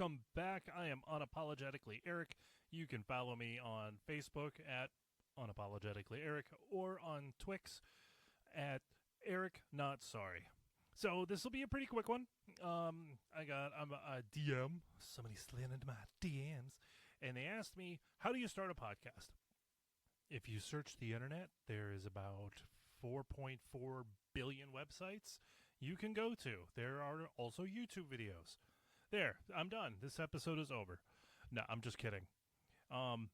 Welcome back. I am Unapologetically Eric. You can follow me on Facebook at Unapologetically Eric or on Twix at Eric Not Sorry. So this will be a pretty quick one. I'm a DM. Somebody slid into my DMs, and they asked me, "How do you start a podcast?" If you search the internet, there is about 4.4 billion websites you can go to. There are also YouTube videos. There, I'm done. This episode is over. No, I'm just kidding. Um,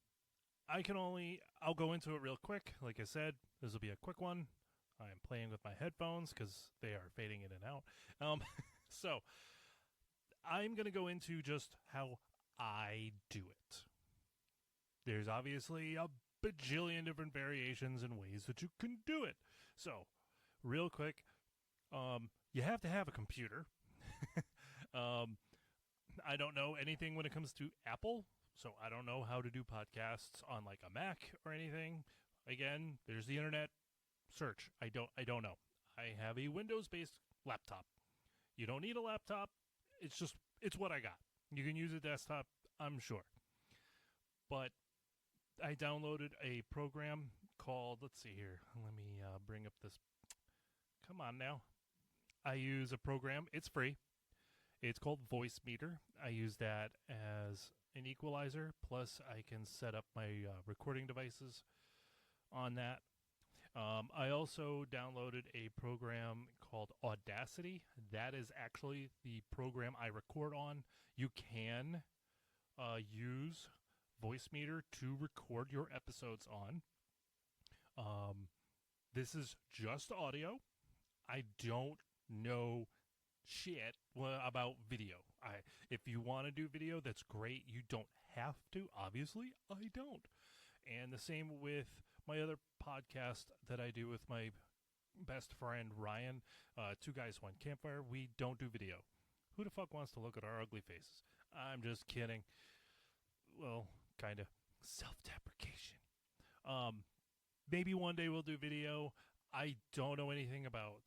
I'll go into it real quick. Like I said, this will be a quick one. I am playing with my headphones because they are fading in and out. So, I'm going to go into just how I do it. There's obviously a bajillion different variations and ways that you can do it. So, real quick, you have to have a computer. I don't know anything when it comes to Apple, so I don't know how to do podcasts on like a Mac or anything. Again, there's the internet. Search. I don't know. I have a Windows-based laptop. You don't need a laptop. It's what I got. You can use a desktop, I'm sure. But I downloaded a program called, let's see here. Let me bring up this. Come on now. I use a program. It's free. It's called Voicemeeter. I use that as an equalizer. Plus, I can set up my recording devices on that. I also downloaded a program called Audacity. That is actually the program I record on. You can use Voicemeeter to record your episodes on. This is just audio. I don't know shit about video. If you want to do video, that's great. You don't have to. Obviously, I don't. And the same with my other podcast that I do with my best friend Ryan, Two Guys One Campfire. We don't do video. Who the fuck wants to look at our ugly faces? I'm just kidding. Well, kind of self-deprecation. Maybe one day we'll do video. I don't know anything about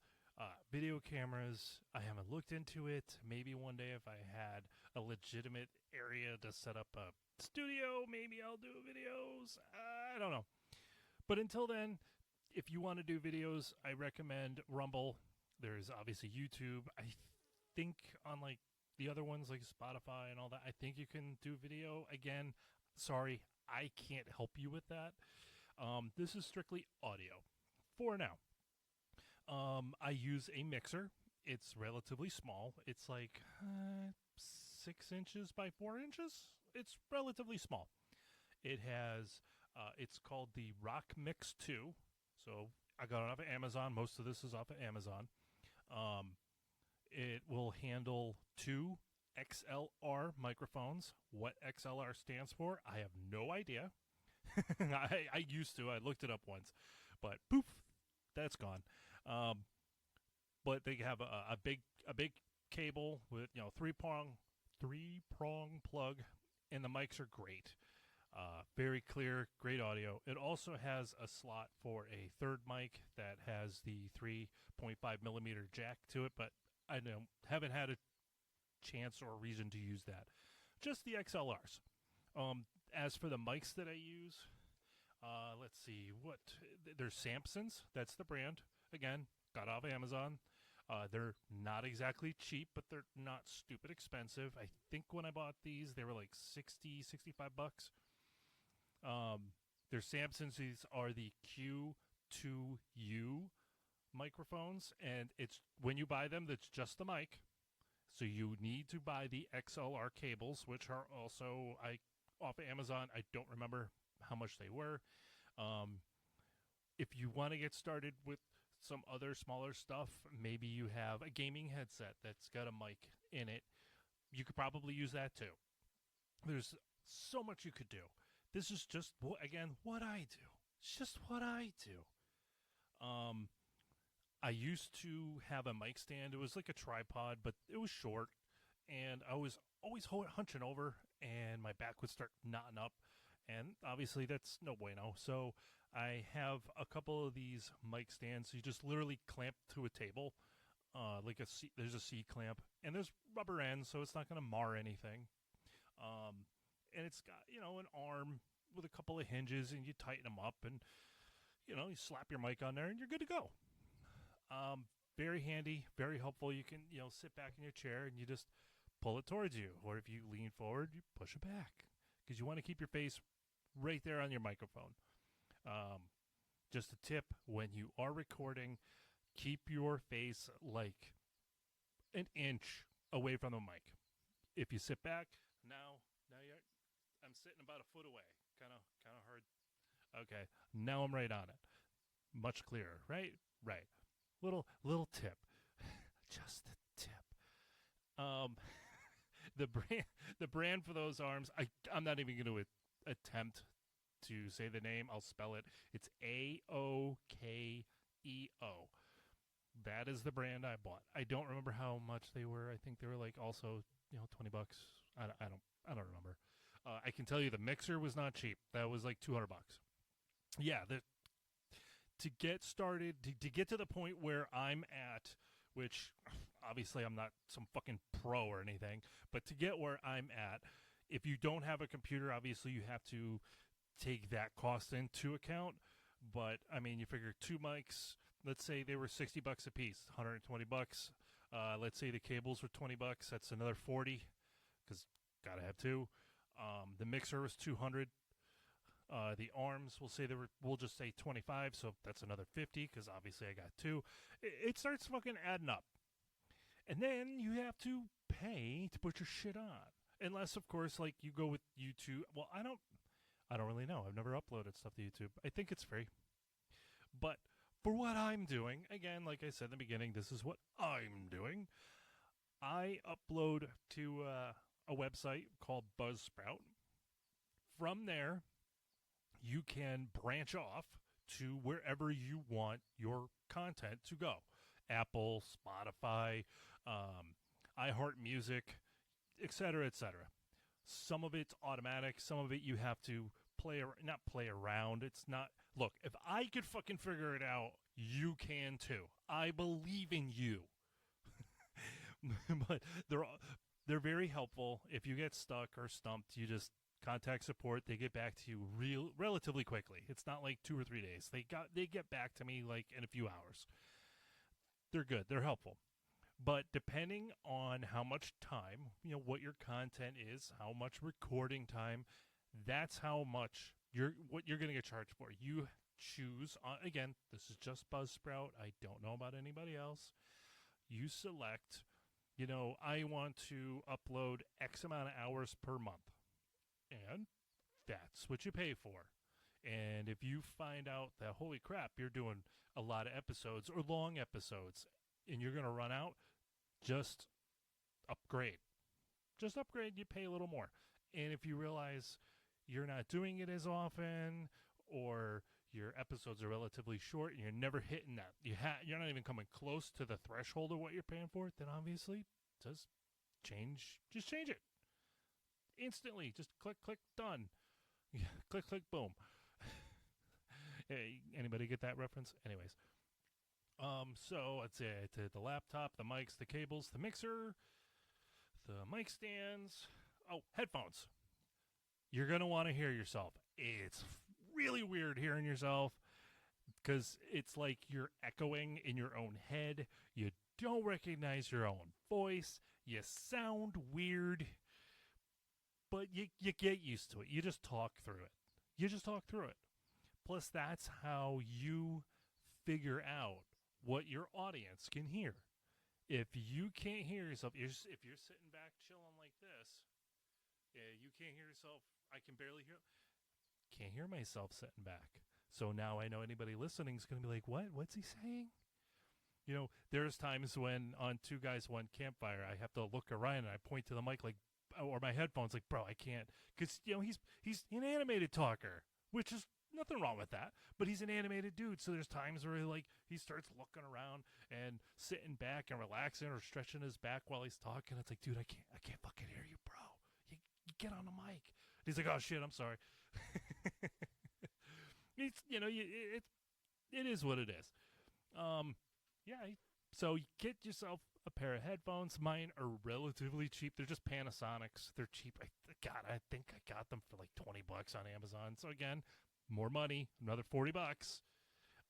video cameras. I haven't looked into it. Maybe one day if I had a legitimate area to set up a studio, maybe I'll do videos. I don't know. But until then, if you want to do videos, I recommend Rumble. There's obviously YouTube. I think on like the other ones like Spotify and all that, I think you can do video. Again, sorry, I can't help you with that. This is strictly audio for now. I use a mixer. It's relatively small. It's like 6 inches by 4 inches. It's relatively small. It has, it's called the Rock Mix 2. So I got it off of Amazon. Most of this is off of Amazon. It will handle 2 XLR microphones. What XLR stands for, I have no idea. I used to. I looked it up once. But poof, that's gone. But they have a big cable with three-prong plug, and the mics are great. Very clear, great audio. It also has a slot for a third mic that has the 3.5 millimeter jack to it, but I haven't had a chance or reason to use that. Just the XLRs. As for the mics that I use, let's see there's Samsons. That's the brand. Again, got off Amazon. They're not exactly cheap, but they're not stupid expensive. I think when I bought these, they were like $65. Their Samsons. These are the Q2U microphones, and it's when you buy them, that's just the mic. So you need to buy the XLR cables, which are also off of Amazon. I don't remember how much they were. If you want to get started with some other smaller stuff, maybe you have a gaming headset that's got a mic in it. You could probably use that too. There's so much you could do. This is just, again, what I do. It's just what I do. I used to have a mic stand. It was like a tripod, but it was short. And I was always hunching over, and my back would start knotting up. And obviously, that's no bueno. So I have a couple of these mic stands. You just literally clamp to a table, there's a C clamp, and there's rubber ends, so it's not going to mar anything. And it's got, an arm with a couple of hinges, and you tighten them up, and you slap your mic on there, and you're good to go. Very handy, very helpful. You can, sit back in your chair and you just pull it towards you, or if you lean forward, you push it back because you want to keep your face right there on your microphone. Just a tip: when you are recording, keep your face like an inch away from the mic. If you sit back, I'm sitting about a foot away. Kind of hard. Okay, now I'm right on it. Much clearer, right? Right. Little tip, just a tip. Um, the brand for those arms, I'm not even going to attempt to say the name. I'll spell it. It's AOKEO. That is the brand I bought. I don't remember how much they were. I think they were like also $20. I don't remember. I can tell you the mixer was not cheap. That was like $200. Yeah, to get started, to get to the point where I'm at, which obviously I'm not some fucking pro or anything, but to get where I'm at, if you don't have a computer, obviously you have to take that cost into account. But I mean, you figure 2 mics, let's say they were $60 a piece, $120. Let's say the cables were $20. That's another 40, because gotta have 2. The mixer was 200. The arms, we'll just say 25, so that's another 50, because obviously I got 2. It starts fucking adding up. And then you have to pay to put your shit on. Unless, of course, like you go with YouTube. Well, I don't really know. I've never uploaded stuff to YouTube. I think it's free. But for what I'm doing, again, like I said in the beginning, this is what I'm doing. I upload to a website called Buzzsprout. From there, you can branch off to wherever you want your content to go. Apple, Spotify, iHeartMusic, etc., etc. Some of it's automatic. Some of it you have to not play around. It's not. Look, if I could fucking figure it out, you can too. I believe in you. But they're very helpful. If you get stuck or stumped, you just contact support. They get back to you relatively quickly. It's not like 2 or 3 days. They get back to me like in a few hours. They're good. They're helpful. But depending on how much time, what your content is, how much recording time, that's how much what you're going to get charged for. You choose, again, this is just Buzzsprout. I don't know about anybody else. You select, I want to upload X amount of hours per month. And that's what you pay for. And if you find out that, holy crap, you're doing a lot of episodes or long episodes and you're going to run out, just upgrade. Just upgrade, you pay a little more. And if you realize you're not doing it as often, or your episodes are relatively short and you're never hitting that, you're not even coming close to the threshold of what you're paying for, then obviously just change it. Instantly, just click, done. Click, boom. Hey, anybody get that reference? Anyways. So let's say the laptop, the mics, the cables, the mixer, the mic stands. Oh, headphones. You're going to want to hear yourself. It's really weird hearing yourself because it's like you're echoing in your own head. You don't recognize your own voice. You sound weird, but you get used to it. You just talk through it. Plus, that's how you figure out what your audience can hear. If you can't hear yourself, if you're sitting back chilling like this, you can't hear yourself. I can barely hear. Can't hear myself sitting back. So now I know anybody listening is going to be like, what? What's he saying? There's times when on Two Guys, One Campfire, I have to look at Ryan and I point to the mic or my headphones like, bro, I can't. Because, he's an animated talker, which is nothing wrong with that. But he's an animated dude. So there's times where he starts looking around and sitting back and relaxing or stretching his back while he's talking. It's like, dude, I can't fucking hear you, bro. You get on the mic. He's like, oh shit, I'm sorry. It is what it is. So you get yourself a pair of headphones. Mine are relatively cheap. They're just Panasonics. They're cheap. I think I got them for like $20 on Amazon. So again, more money, another $40.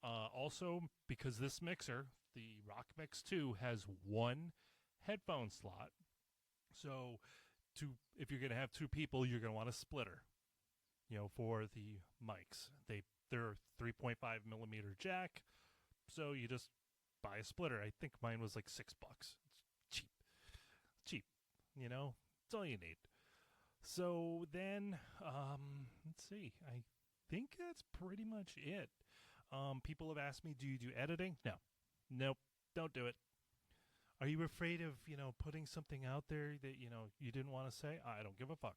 Also, because this mixer, the Rock Mix 2, has one headphone slot. So, if you're gonna have two people, you're gonna want a splitter. For the mics, they're 3.5 millimeter jack. So you just buy a splitter. I think mine was like $6. It's cheap. It's all you need. So then, let's see. I think that's pretty much it. People have asked me, do you do editing? No. Nope. Don't do it. Are you afraid of, putting something out there that, you didn't want to say? I don't give a fuck.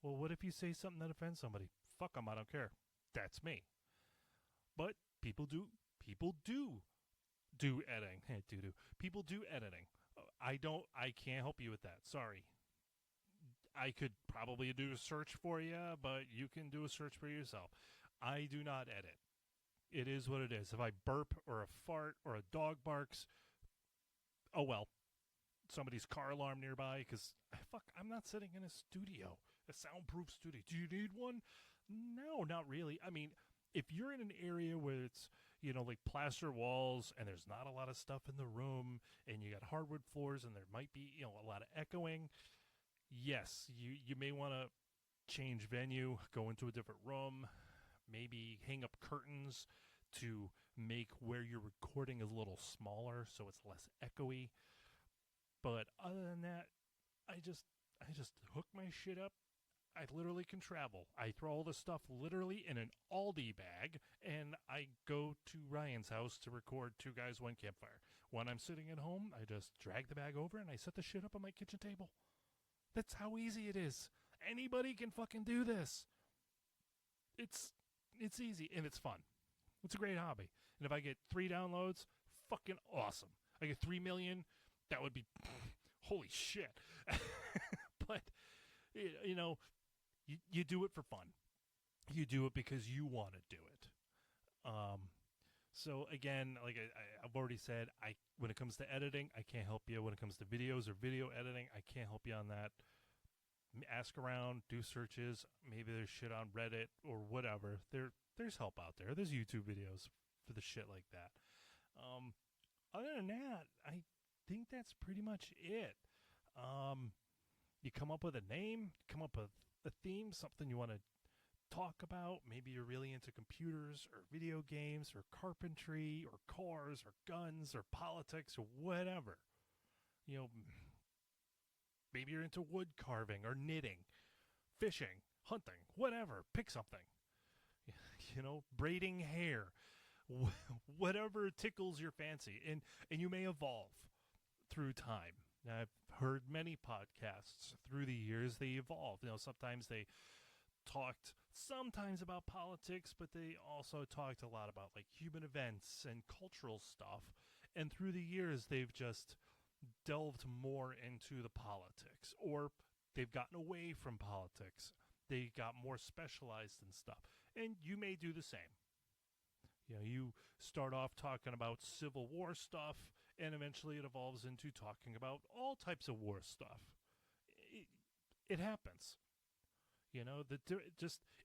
Well, what if you say something that offends somebody? Fuck them, I don't care. That's me. But people do editing. People do editing. I can't help you with that. Sorry. I could probably do a search for you, but you can do a search for yourself. I do not edit. It is what it is. If I burp or a fart or a dog barks, oh well. Somebody's car alarm nearby, because I'm not sitting in a studio, a soundproof studio. Do you need one? No, not really. I mean, if you're in an area where it's, like plaster walls and there's not a lot of stuff in the room and you got hardwood floors and there might be, a lot of echoing, yes, you may want to change venue, go into a different room, maybe hang up curtains to make where you're recording a little smaller so it's less echoey. But other than that, I just hook my shit up. I literally can travel. I throw all this stuff literally in an Aldi bag, and I go to Ryan's house to record Two Guys, One Campfire. When I'm sitting at home, I just drag the bag over and I set the shit up on my kitchen table. That's how easy it is. Anybody can fucking do this. It's easy, and it's fun. It's a great hobby. And if I get 3 downloads, fucking awesome. I get 3 million, that would be holy shit. But, you do it for fun. You do it because you want to do it. So again, like I've already said, when it comes to editing, I can't help you. When it comes to videos or video editing, I can't help you on that. Ask around, do searches. Maybe there's shit on Reddit or whatever. There's help out there. There's YouTube videos for the shit like that. Other than that, I think that's pretty much it. You come up with a name, come up with a theme, something you want to talk about. Maybe you're really into computers or video games or carpentry or cars or guns or politics or whatever. Maybe you're into wood carving or knitting, fishing, hunting, whatever. Pick something. Braiding hair, whatever tickles your fancy. And you may evolve through time. Now, I've heard many podcasts through the years. They evolved. Sometimes they talked about politics, but they also talked a lot about like human events and cultural stuff. And through the years, they've just delved more into the politics, or they've gotten away from politics. They got more specialized in stuff. And you may do the same. You start off talking about Civil War stuff, and eventually it evolves into talking about all types of war stuff. It happens.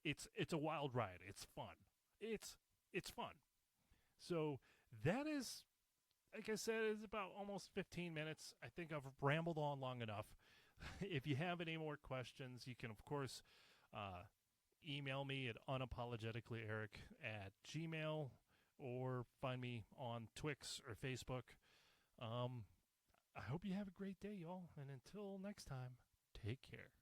It's a wild ride. It's fun. It's fun. So that is, like I said, it's about almost 15 minutes. I think I've rambled on long enough. If you have any more questions, you can, of course, email me at unapologeticallyeric@gmail.com or find me on Twix or Facebook. I hope you have a great day, y'all. And until next time, take care.